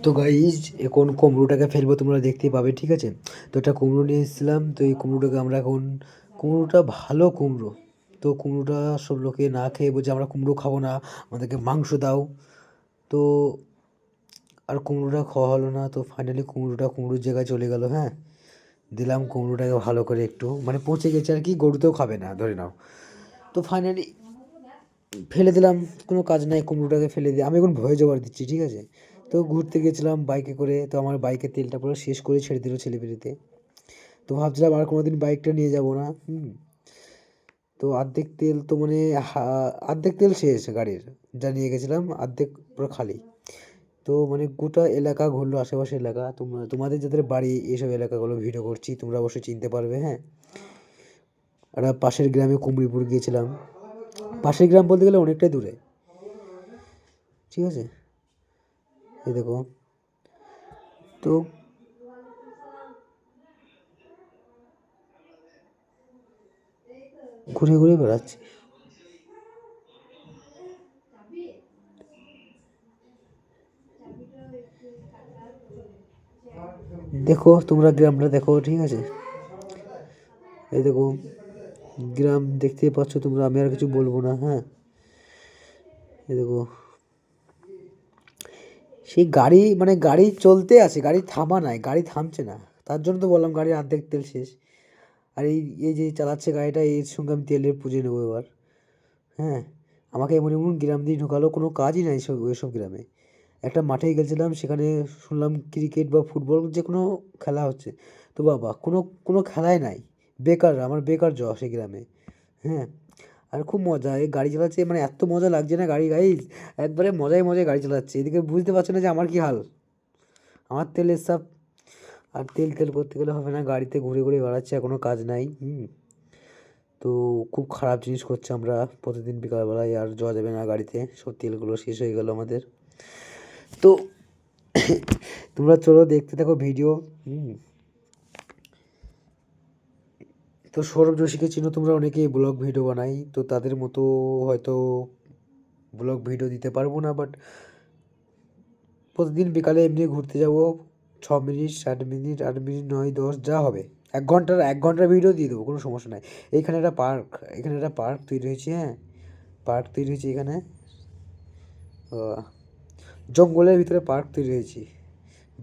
তো গাইজ এখন কুমড়োটাকে ফেলবো, তোমরা দেখতেই পাবে, ঠিক আছে। তো একটা কুমড়ো নিয়ে এসেছিলাম, তো এই কুমড়োটাকে আমরা এখন, কুমড়োটা ভালো কুমড়ো, তো কুমড়োটা সব লোকে না খেয়ে বলছে আমরা কুমড়ো খাবো না, আমাদেরকে মাংস দাও। তো আর কুমড়োটা খাওয়া হলো না, তো ফাইনালি কুমড়োটা কুমড়োর জায়গায় চলে গেল। হ্যাঁ, দিলাম কুমড়োটাকে ভালো করে একটু, মানে পচে গেছে আর কি, গরুতেও খাবে না ধরে নাও। তো ফাইনালি ফেলে দিলাম, কোনো কাজ নাই, কুমড়োটাকে ফেলে দিয়ে আমি এখন ভয়ে জোগাড় দিচ্ছি, ঠিক আছে। তো ঘুরতে গেছিলাম বাইকে করে, তো আমার বাইকের তেলটা পুরো শেষ করে ছেড়ে দিল ছেলেপিলেতে। তো ভাবছিলাম আর কোনোদিন বাইকটা নিয়ে যাব না। তো অর্ধেক তেল তো মানে অর্ধেক তেল শেষ গাড়ির, যা নিয়ে গেছিলাম অর্ধেক পুরো খালি। তো মানে গোটা এলাকা ঘুরলো, আশেপাশের এলাকা। তোমাদের যাদের বাড়ি এইসব এলাকাগুলো ভিডিও করছি, তোমরা অবশ্যই চিনতে পারবে। হ্যাঁ, আর পাশের গ্রামে কুমড়িপুর গিয়েছিলাম, পাশের গ্রাম বলতে গেলে অনেকটাই দূরে, ঠিক আছে। এই দেখো, তো ঘুরে ঘুরে বেড়াচ্ছি। দেখো তোমরা গ্রামটা দেখো, ঠিক আছে। এই দেখো গ্রাম দেখতে পাচ্ছ তোমরা, আমি আর কিছু বলবো না। হ্যাঁ, এই দেখো সেই গাড়ি, মানে গাড়ি চলতে আছে, গাড়ি থামা নাই, গাড়ি থামছে না। তার জন্য তো বললাম গাড়ির অর্ধেক তেল শেষ। আর এই এই যে চালাচ্ছে গাড়িটা, এর সঙ্গে আমি তেলের পুজো নেবো এবার। হ্যাঁ, আমাকে এমন এমন গ্রাম দিয়ে ঢোকালো, কোনো কাজই নাই সব ওইসব গ্রামে। একটা মাঠে গেছিলাম, সেখানে শুনলাম ক্রিকেট বা ফুটবল যে কোনো খেলা হচ্ছে, তো বাবা কোনো কোনো খেলাই নাই, বেকার, আমার বেকার সেই গ্রামে। হ্যাঁ, আর খুব মজা, এই গাড়ি চালাচ্ছে, মানে এত মজা লাগছে না গাড়ি, গাইজ একবারে মজায় মজায় গাড়ি চালাচ্ছে, এদিকে বুঝতে পারছো না যে আমার কি হাল। আমার তেলের সব, আর তেল তেল করতে গেলে হবে না, গাড়িতে ঘুরে ঘুরে বেড়াচ্ছে, কোনো কাজ নাই। তো খুব খারাপ জিনিস করছে আমরা প্রতিদিন বিকালবেলায়, আর যাওয়া যাবে না গাড়িতে, সব তেলগুলো শেষ হয়ে গেল আমাদের। তো তোমরা চলো দেখতে থাকো ভিডিও। তো সৌরভ যোশীকে চিনো তোমরা অনেকেই, ব্লগ ভিডিও বানাই, তো তাদের মতো হয়তো ব্লগ ভিডিও দিতে পারবো না, বাট প্রতিদিন বিকালে এমনি ঘুরতে যাব, 6 মিনিট 7 মিনিট 8 মিনিট 9 10 যা হবে, 1 ঘন্টার ভিডিও দিয়ে দেবো, কোনো সমস্যা নাই। এইখানে একটা পার্ক, এখানে একটা পার্ক তৈরি হয়েছে। হ্যাঁ, পার্ক তৈরি হয়েছে এখানে, জঙ্গলের ভিতরে পার্ক তৈরি হয়েছে।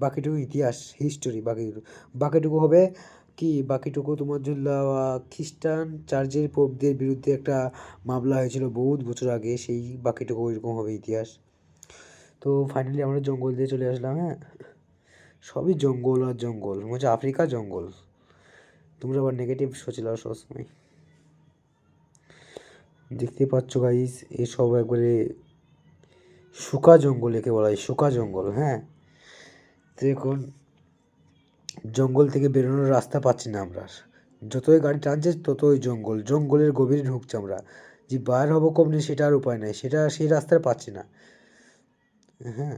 বাকিটুকু ইতিহাস, হিস্টোরি, বাকিটুকু হবে কি, বাকিটুকু তোমার জন্য খ্রিস্টান চার্চের পোপদের বিরুদ্ধে একটা মামলা হয়েছিল বহুত বছর আগে, সেই বাকিটুকু ওইরকম হবে ইতিহাস। তো ফাইনালি আমরা জঙ্গল দিয়ে চলে আসলাম। হ্যাঁ, সবই জঙ্গল আর জঙ্গল, মনে হচ্ছে আফ্রিকা জঙ্গল। তোমরা আবার নেগেটিভ সোচিলাও সবসময়, দেখতে পাচ্ছ গাইস, এসব একবারে শুকা জঙ্গল, একে বলা হয় শুকা জঙ্গল। হ্যাঁ, দেখুন জঙ্গল থেকে বেরোনোর রাস্তা পাচ্ছি না আমরা, যতই গাড়ি টানছে ততই জঙ্গল, জঙ্গলের গভীরে ঢুকছি আমরা, যে বার হবো কমনি সেটা আর উপায় নাই, সেটা সেই রাস্তায় পাচ্ছি না। হ্যাঁ,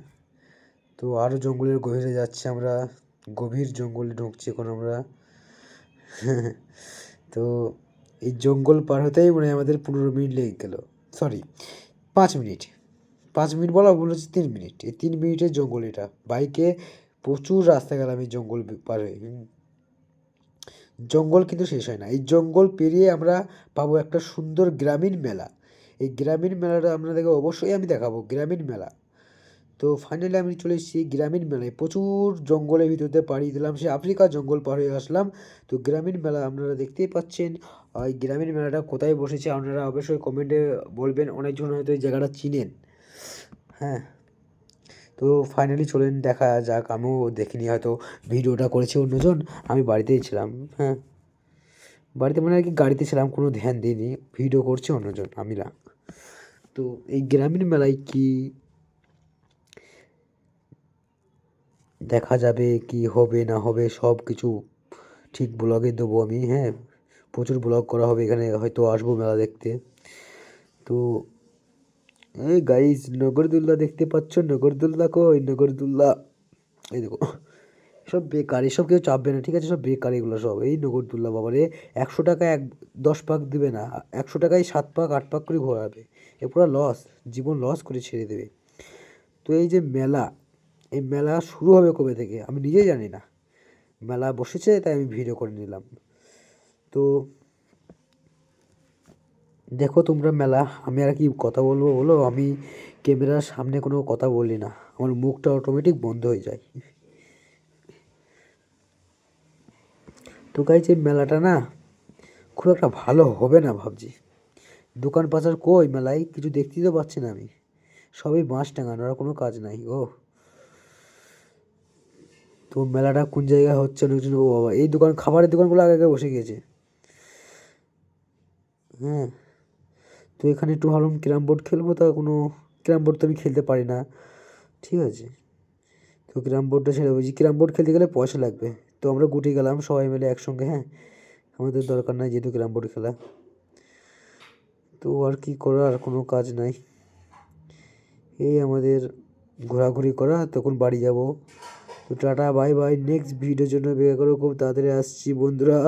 তো আরও জঙ্গলের গভীরে যাচ্ছি আমরা, গভীর জঙ্গলে ঢুকছি এখন আমরা। তো এই জঙ্গল পার হতেই মনে হয় আমাদের 15 মিনিট লেগে গেল, সরি 5 মিনিট, 5 মিনিট বলা ভুল হচ্ছে, 3 মিনিট, এই 3 মিনিটের জঙ্গল এটা, বাইকে প্রচুর রাস্তা গেলাম এই জঙ্গল পার হয়ে। জঙ্গল কিন্তু শেষ হয় না, এই জঙ্গল পেরিয়ে আমরা পাবো একটা সুন্দর গ্রামীণ মেলা। এই গ্রামীণ মেলাটা আপনাদেরকে অবশ্যই আমি দেখাবো, গ্রামীণ মেলা। তো ফাইনালি আমি চলে এসেছি গ্রামীণ মেলায়, প্রচুর জঙ্গলের ভিতরতে পাড়ি দিলাম, সে আফ্রিকা জঙ্গল পার হয়ে আসলাম। তো গ্রামীণ মেলা আপনারা দেখতেই পাচ্ছেন। এই গ্রামীণ মেলাটা কোথায় বসেছে আপনারা অবশ্যই কমেন্টে বলবেন, অনেকজন হয়তো এই জায়গাটা চিনেন। হ্যাঁ, তো ফাইনালি চলেন দেখা যাক, আমিও দেখিনি, হয়তো ভিডিওটা করেছে অন্যজন, আমি বাড়িতেই ছিলাম। হ্যাঁ, বাড়িতে মানে আর কি, গাড়িতে ছিলাম, কোনো ধ্যান দিইনি, ভিডিও করছে অন্যজন, আমি না। তো এই গ্রামীণ মেলায় কি দেখা যাবে, কি হবে না হবে, সব কিছু ঠিক ব্লগে দেবো আমি। হ্যাঁ, প্রচুর ব্লগ করা হবে এখানে, হয়তো আসবো মেলা দেখতে। তো এই গাইস নগরদুল্লা দেখতে পাচ্ছ, নগরদুল্লা কই নগরদুল্লা, এই দেখো, সব বেকার, এসব কেউ চাপবে না, ঠিক আছে, সব বেকার এগুলো সব। এই নগরদুল্লা বাবারে, 100 টাকা 10 পাক দিবে না, 100 টাকায় 7 পাক 8 পাক করে ঘোরাবে, এ পুরো লস, জীবন লস করে ছেড়ে দেবে। তো এই যে মেলা, এই মেলা শুরু হবে কবে থেকে আমি নিজেই জানি না। মেলা বসেছে তাই আমি ভিডিও করে নিলাম। তো দেখো তোমরা মেলা, আমি আর কি কথা বলবো বলো, আমি ক্যামেরার সামনে কোনো কথা বলি না, আমার মুখটা অটোমেটিক বন্ধ হয়ে যায়। তো গাইজ এই মেলাটা না খুব একটা ভালো হবে না ভাবছি। দোকান পাচার কই মেলায়, কিছু দেখতেই তো পাচ্ছি না আমি, সবই বাঁশ টাঙানো, আর কোনো কাজ নাই ও। তো মেলাটা কোন জায়গায় হচ্ছে লোকজন, ও বাবা এই দোকান, খাবারের দোকানগুলো আগে আগে বসে গিয়েছে। হ্যাঁ, তো এখানে একটু ভাবলাম ক্যারাম বোর্ড খেলবো, তা কোনো ক্যারাম বোর্ড তো আমি খেলতে পারি না, ঠিক আছে। তো ক্যারাম বোর্ডটা ছেড়ে বলছি, ক্যারাম বোর্ড খেলতে গেলে পয়সা লাগবে। তো আমরা গুটি গেলাম সবাই মিলে একসঙ্গে, হ্যাঁ, আমাদের দরকার নাই যেহেতু ক্যারাম বোর্ড খেলা। তো আর কি করার, কোনো কাজ নাই, এই আমাদের ঘোরাঘুরি করা, তখন বাড়ি যাব। তো টাটা বাই বাই, নেক্সট ভিডিওর জন্য বের করো, খুব তাড়াতাড়ি আসছি বন্ধুরা।